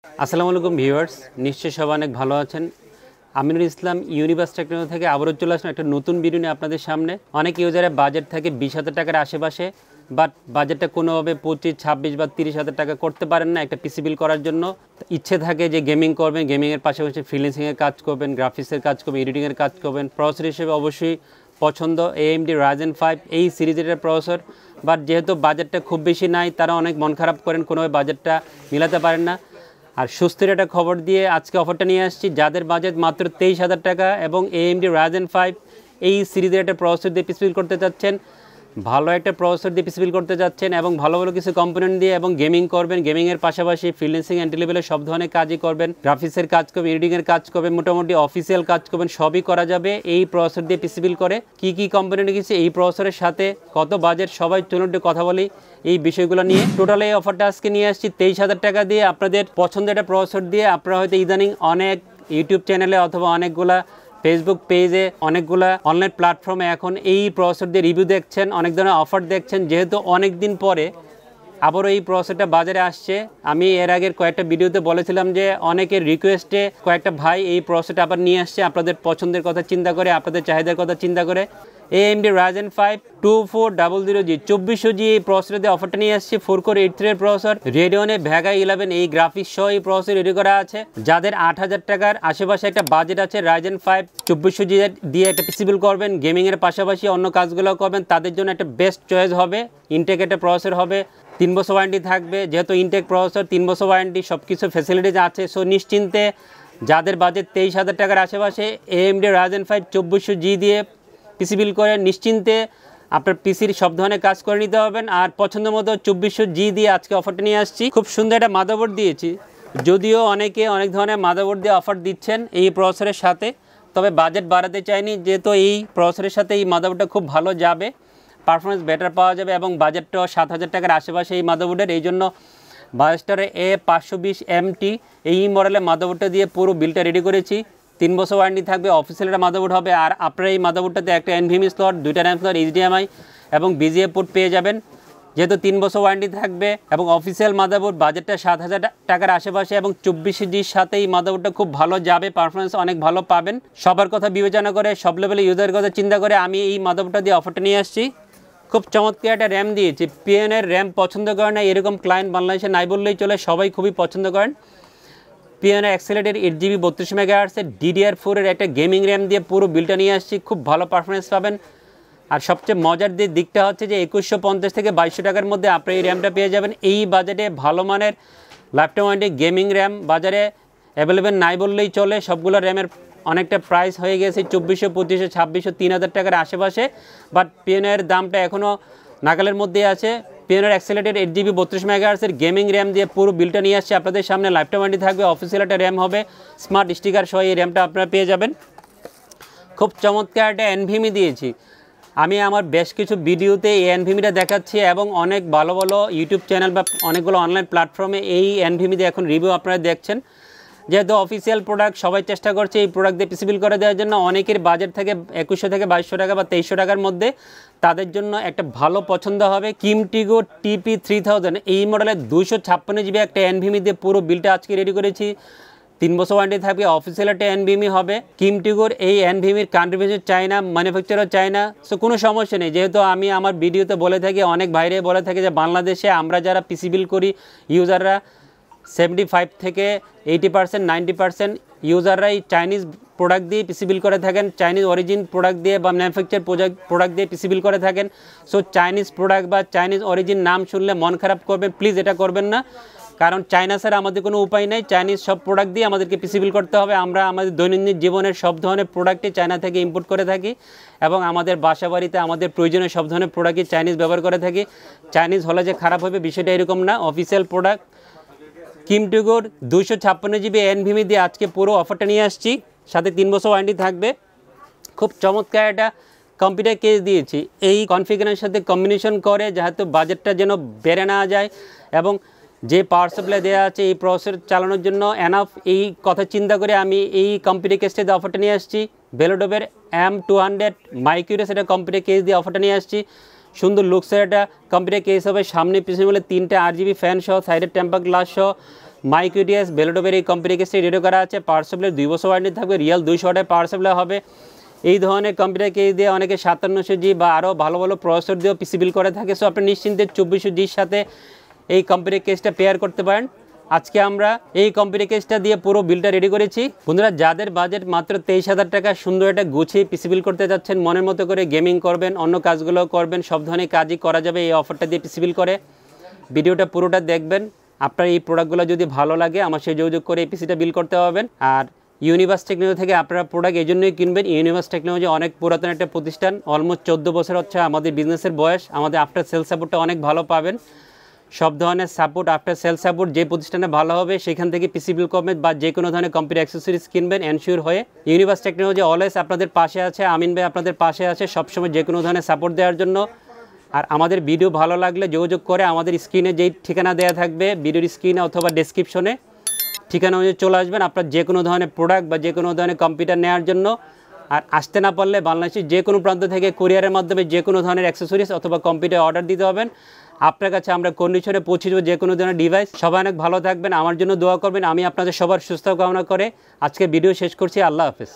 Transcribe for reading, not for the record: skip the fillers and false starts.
আসসালামু আলাইকুম ভিউয়ার্স, নিশ্চয়ই সবাই অনেক ভালো আছেন। আমিনুল ইসলাম ইউনিভার্স টেকনোলজি থেকে আবারও চলে আসলাম একটা নতুন ভিডিও নিয়ে আপনাদের সামনে। অনেক ইউজারের বাজেট থাকে 20,000 টাকার আশেপাশে, বাট বাজেটটা কোনোভাবে 25, 26 বা 30,000 টাকা করতে পারেন না একটা পিসি বিল করার জন্য। ইচ্ছে থাকে যে গেমিং করবেন, গেমিংয়ের পাশাপাশি ফ্রিল্যান্সিংয়ের কাজ করবেন, গ্রাফিক্সের কাজ করবেন, এডিটিংয়ের কাজ করবেন। প্রসেসর হিসেবে অবশ্যই পছন্দ AMD Ryzen 5 এই সিরিজের প্রসেসর, বাট যেহেতু বাজেটটা খুব বেশি নাই, তারা অনেক মন খারাপ করেন, কোনোভাবে বাজেটটা মিলাতে পারেন না। আর সুস্থের একটা খবর দিয়ে আজকে অফারটা নিয়ে আসছি। যাদের বাজেট মাত্র 23,000 টাকা এবং AMD Ryzen 5 এই সিরিজের একটা প্রসেসর দিয়ে পিসি বিল করতে চাচ্ছেন, ভালো একটা প্রসেসর দিয়ে পিসি বিল করতে যাচ্ছেন এবং ভালো ভালো কিছু কম্পোনেন্ট দিয়ে এবং গেমিং করবেন, গেমিংয়ের পাশাপাশি ফ্রিল্যান্সিং এন্ট্রি লেভেলের সব ধরনের কাজই করবেন, গ্রাফিক্সের কাজ করবেন, এডিটিংয়ের কাজ করবেন, মোটামুটি অফিসিয়াল কাজ করবেন, সবই করা যাবে এই প্রসেসর দিয়ে পিসি বিল করে। কি কম্পোনেন্ট কিছু এই প্রসেসরের সাথে, কত বাজেট, সবাই চলুন একটু কথা বলি এই বিষয়গুলো নিয়ে। টোটাল এই অফারটা আজকে নিয়ে আসছি 23,000 টাকা দিয়ে আপনাদের পছন্দের একটা প্রসেসর দিয়ে। আপনারা হয়তো ইদানিং অনেক ইউটিউব চ্যানেলে অথবা অনেকগুলা ফেসবুক পেজে, অনেকগুলা অনলাইন প্ল্যাটফর্মে এখন এই প্রসেসর দিয়ে রিভিউ দেখছেন, অনেক ধরনের অফার দেখছেন। যেহেতু অনেক দিন পরে আবারও এই প্রসেসরটা বাজারে আসছে, আমি এর আগের কয়েকটা ভিডিওতে বলেছিলাম যে অনেকের রিকোয়েস্টে কয়েকটা ভাই এই প্রসেসরটা আবার নিয়ে আসছে আপনাদের পছন্দের কথা চিন্তা করে, আপনাদের চাহিদার কথা চিন্তা করে। AMD Ryzen 5 2400G 2400G এই প্রসেসর দিয়ে অফারটা নিয়ে আসছে। 4 কোর 8 থ্রেড প্রসেসর, রেডিয়নের ভেগা 11 এই গ্রাফিক্স সহ এই প্রসেসর রেডি করা আছে। যাদের 8,000 টাকার আশেপাশে একটা বাজেট আছে, Ryzen 5 2400G দিয়ে একটা পিসি বিল করবেন, গেমিংয়ের পাশাপাশি অন্য কাজগুলো করবেন, তাদের জন্য একটা বেস্ট চয়েস হবে। ইনটেক একটা প্রসেসর হবে, 3 বছর ওয়ারেন্টি থাকবে। যেহেতু ইনটেক প্রসেসর, 3 বছর ওয়ারেন্টি, সব কিছু ফ্যাসিলিটিজ আছে। সো নিশ্চিন্তে যাদের বাজেট 23,000 টাকার আশেপাশে AMD Ryzen 5 2400G দিয়ে পিসি বিল করে নিশ্চিন্তে আপনার পিসির সব ধরনের কাজ করে নিতে পারবেন। আর পছন্দ মতো 2400G দিয়ে আজকে অফারটা নিয়ে আসছি। খুব সুন্দর একটা মাদারবোর্ড দিয়েছি, যদিও অনেকে অনেক ধরনের মাদারবোর্ড দিয়ে অফার দিচ্ছেন এই প্রসেসরের সাথে, তবে বাজেট বাড়াতে চাইনি। যেহেতু এই প্রসেসরের সাথে এই মাদারবোর্ডটা খুব ভালো যাবে, পারফরমেন্স বেটার পাওয়া যাবে এবং বাজেটটাও 7,000 টাকার আশেপাশে এই মাদারবোর্ডের। এই জন্য বায়োস্টারের A520MT এই মডেলের মাদারবোর্ডটা দিয়ে পুরো বিলটা রেডি করেছি। 3 বছর ওয়ারেন্টি থাকবে, অফিসিয়াল একটা মাদারবোর্ড হবে। আর আপনারা এই মাদারবোর্ডটাতে একটা NVMe স্লট, 2টা RAM স্লট, HDMI এবং BGA পোর্ট পেয়ে যাবেন। যেহেতু 3 বছর ওয়ারেন্টি থাকবে এবং অফিসিয়াল মাদারবোর্ড, বাজেটটা 7,000 টাকার আশেপাশে এবং 2400Gর সাথে এই মাদারবোর্ডটা খুব ভালো যাবে, পারফরমেন্স অনেক ভালো পাবেন। সবার কথা বিবেচনা করে, সব লেভেলে ইউজারের কথা চিন্তা করে আমি এই মাদারবোর্ডটা দিয়ে অফারটা নিয়ে আসছি। খুব চমৎকার একটা র্যাম দিয়েছি। পিএনের র্যাম পছন্দ করে না এরকম ক্লায়েন্ট বাংলাদেশে নাই বললেই চলে, সবাই খুবই পছন্দ করেন। পিএনের অ্যাক্সেলেটেড 8GB 32 MHz DDR4 একটা গেমিং র্যাম দিয়ে পুরো বিলটা নিয়ে আসছি, খুব ভালো পারফরমেন্স পাবেন। আর সবচেয়ে মজার দিকটা হচ্ছে যে 2150 থেকে 2200 টাকার মধ্যে আপনি এই র্যামটা পেয়ে যাবেন। এই বাজেটে ভালো মানের লাইফটাইম ওয়ারেন্টি গেমিং র্যাম বাজারে অ্যাভেলেবেল নাই বললেই চলে। সবগুলো র্যামের অনেকটা প্রাইস হয়ে গেছে 2400, 2500, 2600, 3000 টাকার আশেপাশে, বাট পিএনের দামটা এখনও নাগালের মধ্যে আছে। পিএনের অ্যাক্সেলেটেড 8GB 32 MHz গেমিং র্যাম দিয়ে পুরো বিলটা নিয়ে আসছে আপনাদের সামনে। লাইফটাইম ওয়ারেন্টি থাকবে, অফিসিয়াল একটা র্যাম হবে, স্মার্ট স্টিকার সহ এই র্যামটা আপনারা পেয়ে যাবেন। খুব চমৎকার একটা NVMe দিয়েছি। আমি আমার বেশ কিছু ভিডিওতে এই NVMeটা দেখাচ্ছি এবং অনেক ভালো ভালো ইউটিউব চ্যানেল বা অনেকগুলো অনলাইন প্ল্যাটফর্মে এই NVMe দিয়ে এখন রিভিউ আপনারা দেখছেন। যেহেতু অফিসিয়াল প্রোডাক্ট, সবাই চেষ্টা করছে এই প্রোডাক্ট দিয়ে পিসি বিল করে দেওয়ার জন্য। অনেকের বাজেট থেকে 2100 থেকে 2200 টাকা বা 2300 টাকার মধ্যে, তাদের জন্য একটা ভালো পছন্দ হবে কিমটিগো TP3000 এই মডেলের 256GB একটা NVMe দিয়ে পুরো বিলটা আজকে রেডি করেছি। 3 বছর ওয়ারেন্টি থাকবে, অফিসিয়াল একটা NVMe হবে। কিমটিগোর এই NVMeর কান্ট্রিবিউশন চায়না, ম্যানুফ্যাকচারার চায়না, সো কোনো সমস্যা নেই। যেহেতু আমি আমার ভিডিওতে বলে থাকি, অনেক বাইরে বলে থাকে যে বাংলাদেশে আমরা যারা পিসি বিল করি ইউজাররা 75 থেকে 80%, 90% ইউজাররাই চাইনিজ প্রোডাক্ট দিয়ে পিসি বিল করে থাকেন, চাইনিজ অরিজিন প্রোডাক্ট দিয়ে বা ম্যানুফ্যাকচার প্রোডাক্ট দিয়ে পিসি বিল করে থাকেন। সো চাইনিজ প্রোডাক্ট বা চাইনিজ অরিজিন নাম শুনলে মন খারাপ করবেন, প্লিজ এটা করবেন না। কারণ চায়না ছাড়া আমাদের কোনো উপায় নেই, চাইনিজ সব প্রোডাক্ট দিয়ে আমাদেরকে পিসি বিল করতে হবে। আমরা আমাদের দৈনন্দিন জীবনের সব ধরনের প্রোডাক্টই চায়না থেকে ইম্পোর্ট করে থাকি এবং আমাদের বাসা বাড়িতে আমাদের প্রয়োজনীয় সব ধরনের প্রোডাক্টই চাইনিজ ব্যবহার করে থাকি। চাইনিজ হলে যে খারাপ হবে বিষয়টা এরকম না। অফিসিয়াল প্রোডাক্ট কিমটিগোর 256GB NVMe দিয়ে আজকে পুরো অফারটা নিয়ে আসছি, সাথে 3 বছর ওয়ারেন্টি থাকবে। খুব চমৎকার একটা কম্পিউটার কেস দিয়েছি, এই কনফিগারেশনের সাথে কম্বিনেশন করে যেহেতু বাজেটটা যেন বেড়ে না যায় এবং যে পাওয়ার সাপ্লাই দেওয়া আছে এই প্রসেসর চালানোর জন্য এনাফ, এই কথা চিন্তা করে আমি এই কম্পিউটার কেসটা দিয়ে অফারটা নিয়ে আসছি। বেলোডোবের M200 মাইকিউরেস এটা কম্পিউটার কেস দিয়ে অফারটা নিয়ে আসছি। সুন্দর লুকসের একটা কম্পিউটার কেস হবে, সামনে পিছনে বলে 3টে RGB ফ্যান সহ, সাইডের টেম্পার গ্লাস সহ, মাইকিউটিএস বেলোটোপের এই কোম্পানি কেসটি রেডি করা আছে। পাওয়ার সাপ্লাই 2 বছর ওয়ারেন্টি থাকবে, রিয়েল 200 ওয়াটের পাওয়ার সাপ্লাই হবে। এই ধরনের কম্পিউটার কেস দিয়ে অনেকে 5700G বা আরও ভালো ভালো প্রসেসর দিয়েও পিসি বিল করে থাকে। সো আপনি নিশ্চিন্তে 2400Gর সাথে এই কম্পিউটার কেসটা পেয়ার করতে পারেন। আজকে আমরা এই কম্পিউটার কেসটা দিয়ে পুরো বিলটা রেডি করেছি। বন্ধুরা, যাদের বাজেট মাত্র 23,000 টাকা, সুন্দর একটা গুছিয়ে পিসি বিল করতে যাচ্ছেন, মনের মতো করে গেমিং করবেন, অন্য কাজগুলো করবেন, সব ধরনের কাজই করা যাবে এই অফারটা দিয়ে পিসি বিল করে। ভিডিওটা পুরোটা দেখবেন। আপনার এই প্রোডাক্টগুলো যদি ভালো লাগে আমার সাথে যোগাযোগ করে এই পিসিটা বিল করতে পারবেন। আর ইউনিভার্স টেকনোলজি থেকে আপনারা প্রোডাক্ট এই জন্যই কিনবেন, ইউনিভার্স টেকনোলজি অনেক পুরাতন একটা প্রতিষ্ঠান, অলমোস্ট 14 বছর হচ্ছে আমাদের বিজনেসের বয়স। আমাদের আফটার সেল সাপোর্টটা অনেক ভালো পাবেন, সব ধরনের সাপোর্ট, আফটার সেল সাপোর্ট যে প্রতিষ্ঠানে ভালো হবে সেখান থেকে পিসি বিল করবেন বা যে কোনো ধরনের কম্পিউটার অ্যাক্সেসরিজ কিনবেন এনশিওর হয়ে। ইউনিভার্স টেকনোলজি অলওয়েজ আপনাদের পাশে আছে, আমিন ভাই আপনাদের পাশে আছে সবসময় যে কোনো ধরনের সাপোর্ট দেওয়ার জন্য। আর আমাদের ভিডিও ভালো লাগলে যোগাযোগ করে আমাদের স্ক্রিনে যেই ঠিকানা দেওয়া থাকবে, ভিডিওর স্ক্রিনে অথবা ডেসক্রিপশনে ঠিকানা অনুযায়ী চলে আসবেন আপনার যে কোনো ধরনের প্রোডাক্ট বা যে কোনো ধরনের কম্পিউটার নেওয়ার জন্য। আর আসতে না পারলে বাংলাদেশের যে কোনো প্রান্ত থেকে কুরিয়ারের মাধ্যমে যে কোনো ধরনের অ্যাক্সেসরিজ অথবা কম্পিউটার অর্ডার দিতে হবেন, আপনার কাছে আমরা কন্ডিশনে পৌঁছে দেবো যে কোনো ধরনের ডিভাইস। সবাই অনেক ভালো থাকবেন, আমার জন্য দোয়া করবেন। আমি আপনাদের সবার সুস্থ কামনা করে আজকে ভিডিও শেষ করছি। আল্লাহ হাফেজ।